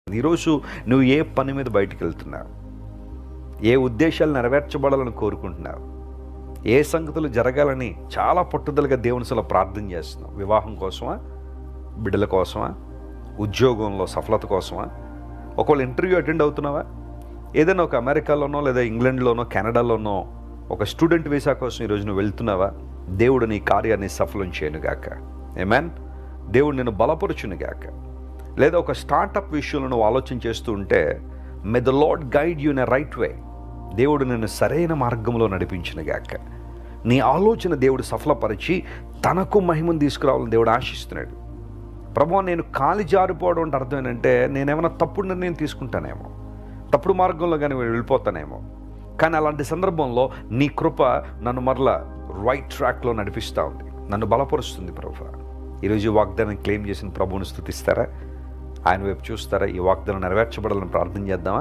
ఈరోజు నువ్వు ఏ పని మీద బయటికి వెళ్తున్నావు, ఏ ఉద్దేశాలు నెరవేర్చబడాలని కోరుకుంటున్నావు, ఏ సంగతులు జరగాలని చాలా పట్టుదలగా దేవుని సల ప్రార్థన చేస్తున్నావు. వివాహం కోసమా, బిడ్డల కోసమా, ఉద్యోగంలో సఫలత కోసమా, ఒకవేళ ఇంటర్వ్యూ అటెండ్ అవుతున్నావా, ఏదైనా ఒక అమెరికాలోనో లేదా ఇంగ్లాండ్లోనో కెనడాలోనో ఒక స్టూడెంట్ వీసా కోసం ఈరోజు నువ్వు వెళ్తున్నావా? దేవుడు నీ కార్యాన్ని సఫలం చేయనుగాక. ఆమేన్. దేవుడు నిన్ను బలపరుచునుగాక. లేదా ఒక స్టార్టప్ విషయంలో నువ్వు ఆలోచన చేస్తూ ఉంటే, may the lord guide you in a right way. దేవుడు నిన్ను సరైన మార్గంలో నడిపించునుగాక. నీ ఆలోచన దేవుడు సఫలపరిచి తనకు మహిమను తీసుకురావాలని దేవుడు ఆశిస్తున్నాడు. ప్రభువా, నేను కాలి జారిపోవడం అంటే అర్థం ఏంటంటే, నేనేమైనా తప్పుడు నిర్ణయం తీసుకుంటానేమో, తప్పుడు మార్గంలో కానీ వెళ్ళిపోతానేమో. కానీ అలాంటి సందర్భంలో నీ కృప నన్ను మరలా రైట్ ట్రాక్లో నడిపిస్తూ ఉంది, నన్ను బలపరుస్తుంది. ప్రభువా, ఈరోజు ఈ వాగ్దానం క్లెయిమ్ చేసిన ప్రభువుని స్తుతిస్తారా? ఆయన వైపు చూస్తారా? ఈ వాగ్దానం నెరవేర్చబడాలని ప్రార్థన చేద్దామా?